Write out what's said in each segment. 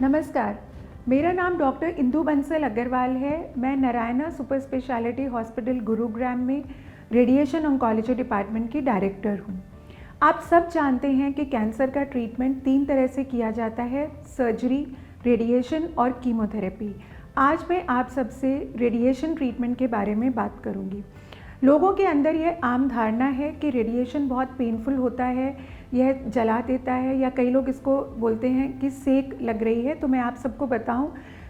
नमस्कार, मेरा नाम डॉक्टर इंदु बंसल अग्रवाल है। मैं Narayana super speciality hospital Gurugram में रेडिएशन ऑन्कोलॉजी डिपार्टमेंट की डायरेक्टर हूँ। आप सब जानते हैं कि कैंसर का ट्रीटमेंट 3 तरह से किया जाता है: सर्जरी, रेडिएशन और कीमोथेरेपी। आज मैं आप सबसे रेडिएशन ट्रीटमेंट के बारे में बात करूँगी। लोगों के अंदर यह आम धारणा है कि रेडिएशन बहुत पेनफुल होता है, यह जला देता है, या कई लोग इसको बोलते हैं कि सेक लग रही है। तो मैं आप सबको बताऊं,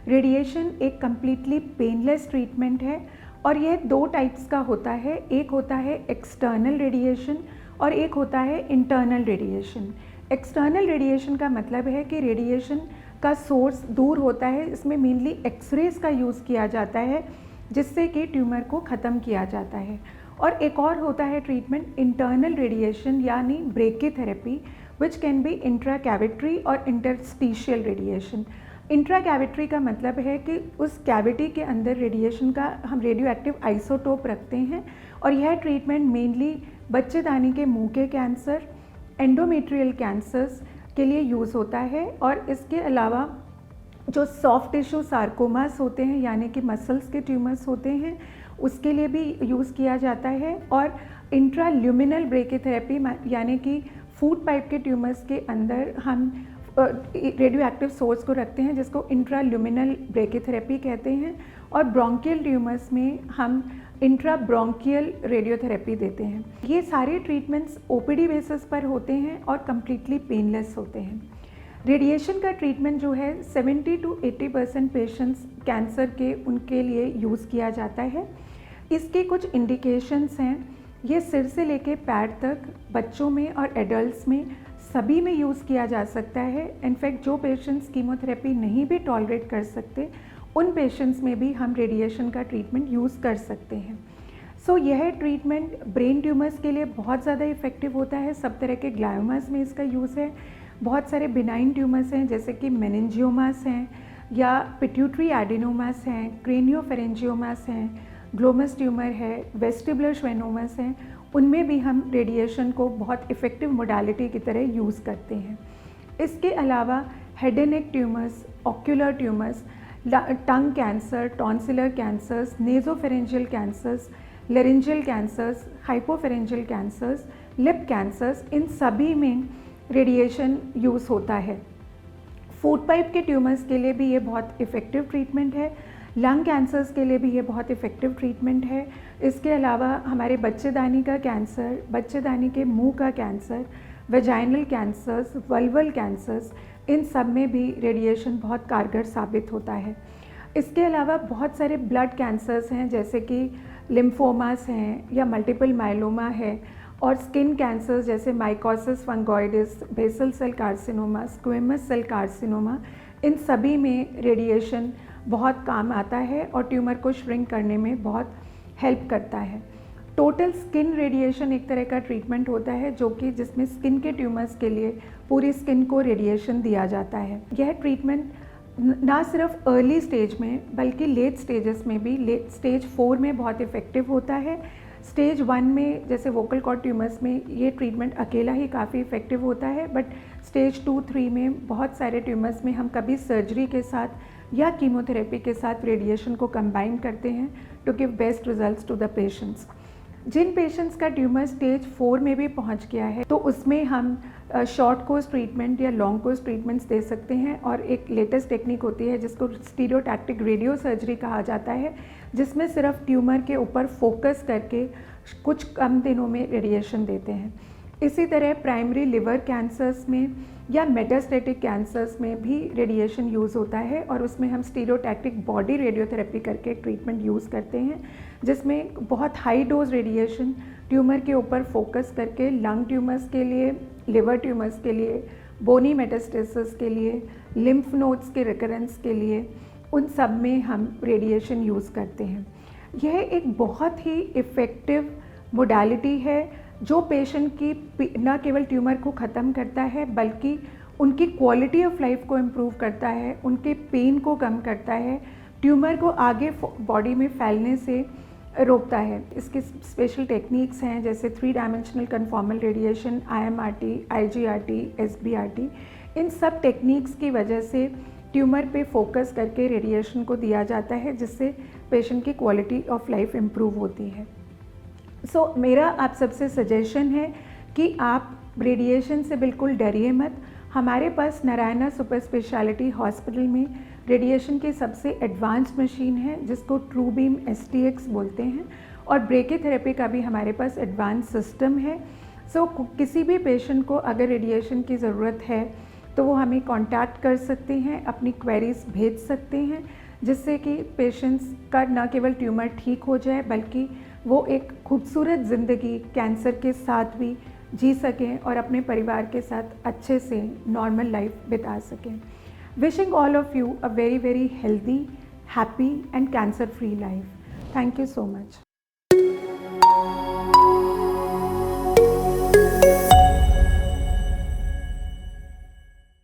रेडिएशन एक कम्प्लीटली पेनलेस ट्रीटमेंट है और यह 2 टाइप्स का होता है। एक होता है एक्सटर्नल रेडिएशन और एक होता है इंटरनल रेडिएशन। एक्सटर्नल रेडिएशन का मतलब है कि रेडिएशन का सोर्स दूर होता है। इसमें मेनली एक्सरेज का यूज़ किया जाता है जिससे कि ट्यूमर को ख़त्म किया जाता है। और एक और होता है ट्रीटमेंट इंटरनल रेडिएशन यानी ब्रेकीथेरेपी, विच कैन बी इंट्राकैविटरी और इंटरस्टिशियल रेडिएशन। इंट्राकैविटरी का मतलब है कि उस कैविटी के अंदर रेडिएशन का हम रेडियो एक्टिव आइसोटोप रखते हैं और यह ट्रीटमेंट मेनली बच्चेदानी के मुंह के कैंसर, एंडोमेट्रियल कैंसर्स के लिए यूज़ होता है। और इसके अलावा जो सॉफ्ट टिश्यू सार्कोमास होते हैं यानी कि मसल्स के ट्यूमर्स होते हैं, उसके लिए भी यूज़ किया जाता है। और इंट्राल्यूमिनल ब्रेकीथेरेपी यानी कि फूड पाइप के ट्यूमर्स के अंदर हम रेडियो एक्टिव सोर्स को रखते हैं जिसको इंट्राल्यूमिनल ब्रेकीथेरेपी कहते हैं। और ब्रोंकियल ट्यूमर्स में हम इंट्राब्रोंकियल रेडियोथेरेपी देते हैं। ये सारे ट्रीटमेंट्स ओपीडी बेसिस पर होते हैं और कम्प्लीटली पेनलेस होते हैं। रेडिएशन का ट्रीटमेंट जो है 70 to 80% पेशेंट्स कैंसर के उनके लिए यूज़ किया जाता है। इसके कुछ इंडिकेशंस हैं। ये सिर से लेके पैर तक बच्चों में और एडल्ट्स में सभी में यूज़ किया जा सकता है। इनफैक्ट जो पेशेंट्स कीमोथेरेपी नहीं भी टॉलरेट कर सकते, उन पेशेंट्स में भी हम रेडिएशन का ट्रीटमेंट यूज़ कर सकते हैं। यह ट्रीटमेंट ब्रेन ट्यूमर्स के लिए बहुत ज़्यादा इफ़ेक्टिव होता है। सब तरह के ग्लायोमास में इसका यूज़ है। बहुत सारे बिनाइन ट्यूमर्स हैं जैसे कि मेनिंजियोमास हैं या पिट्यूटरी एडिनोमास हैं, क्रेनियोफेरेंजियोमास हैं, ग्लोमस ट्यूमर है, वेस्टिबुलर श्वेनोमास हैं। उनमें भी हम रेडिएशन को बहुत इफ़ेक्टिव मोडालिटी की तरह यूज़ करते हैं। इसके अलावा head and neck tumours, ocular tumours, tongue cancer, tonsillar cancers, nasopharyngeal cancers, laryngeal cancers, hypopharyngeal cancers, lip cancers, इन सभी में रेडिएशन यूज़ होता है। फूड पाइप के ट्यूमर्स के लिए भी ये बहुत इफ़ेक्टिव ट्रीटमेंट है। लंग कैंसर्स के लिए भी ये बहुत इफ़ेक्टिव ट्रीटमेंट है। इसके अलावा हमारे बच्चेदानी का कैंसर, बच्चेदानी के मुंह का cancer, vaginal cancers, vulval cancers, इन सब में भी रेडिएशन बहुत कारगर साबित होता है। इसके अलावा बहुत सारे ब्लड कैंसर्स हैं जैसे कि लिम्फोमास हैं या मल्टीपल माइलोमा है, और स्किन कैंसर्स जैसे mycosis fungoides, basal cell carcinoma, squamous cell carcinoma, इन सभी में रेडिएशन बहुत काम आता है और ट्यूमर को श्रिंक करने में बहुत हेल्प करता है। टोटल स्किन रेडिएशन एक तरह का ट्रीटमेंट होता है जो कि जिसमें स्किन के ट्यूमर्स के लिए पूरी स्किन को रेडिएशन दिया जाता है। यह ट्रीटमेंट ना सिर्फ अर्ली स्टेज में बल्कि लेट स्टेजेस में भी, लेट स्टेज 4 में बहुत इफ़ेक्टिव होता है। स्टेज 1 में जैसे वोकल कॉर्ड ट्यूमर्स में ये ट्रीटमेंट अकेला ही काफ़ी इफ़ेक्टिव होता है, बट स्टेज 2-3 में बहुत सारे ट्यूमर्स में हम कभी सर्जरी के साथ या कीमोथेरेपी के साथ रेडिएशन को कंबाइन करते हैं to give best results to the patients. जिन पेशेंट्स का ट्यूमर स्टेज 4 में भी पहुंच गया है तो उसमें हम शॉर्ट कोर्स ट्रीटमेंट या लॉन्ग कोर्स ट्रीटमेंट्स दे सकते हैं। और एक लेटेस्ट टेक्निक होती है जिसको स्टीरियोटैक्टिक रेडियो सर्जरी कहा जाता है, जिसमें सिर्फ ट्यूमर के ऊपर फोकस करके कुछ कम दिनों में रेडिएशन देते हैं। इसी तरह प्राइमरी लिवर कैंसर्स में या मेटास्टेटिक कैंसर्स में भी रेडिएशन यूज़ होता है और उसमें हम स्टीरियोटैक्टिक बॉडी रेडियोथेरेपी करके ट्रीटमेंट यूज़ करते हैं, जिसमें बहुत हाई डोज रेडिएशन ट्यूमर के ऊपर फोकस करके लंग ट्यूमर्स के लिए, लिवर ट्यूमर्स के लिए, बोनी मेटास्टेसिस के लिए, लिम्फ नोड्स के रिकरेंस के लिए, उन सब में हम रेडिएशन यूज़ करते हैं। यह एक बहुत ही इफ़ेक्टिव मोडालिटी है जो पेशेंट की न केवल ट्यूमर को ख़त्म करता है बल्कि उनकी क्वालिटी ऑफ लाइफ को इम्प्रूव करता है, उनके पेन को कम करता है, ट्यूमर को आगे बॉडी में फैलने से रोकता है। इसके स्पेशल टेक्निक्स हैं जैसे 3 dimensional conformal radiation, IMRT, IGRT, SBRT। इन सब टेक्निक्स की वजह से ट्यूमर पे फोकस करके रेडिएशन को दिया जाता है, जिससे पेशेंट की क्वालिटी ऑफ लाइफ इम्प्रूव होती है। सो मेरा आप सबसे सजेशन है कि आप रेडिएशन से बिल्कुल डरिए मत। हमारे पास नारायणा सुपर स्पेशलिटी हॉस्पिटल में रेडिएशन की सबसे एडवांस मशीन है, जिसको ट्रू बीम STX बोलते हैं, और ब्रेकीथेरेपी का भी हमारे पास एडवांस सिस्टम है। सो किसी भी पेशेंट को अगर रेडिएशन की ज़रूरत है तो वो हमें कांटेक्ट कर सकते हैं, अपनी क्वेरीज भेज सकते हैं, जिससे कि पेशेंट्स का न केवल ट्यूमर ठीक हो जाए बल्कि वो एक खूबसूरत ज़िंदगी कैंसर के साथ भी जी सकें और अपने परिवार के साथ अच्छे से नॉर्मल लाइफ बिता सकें। Wishing all of you a very very healthy, happy and cancer free life. Thank you so much.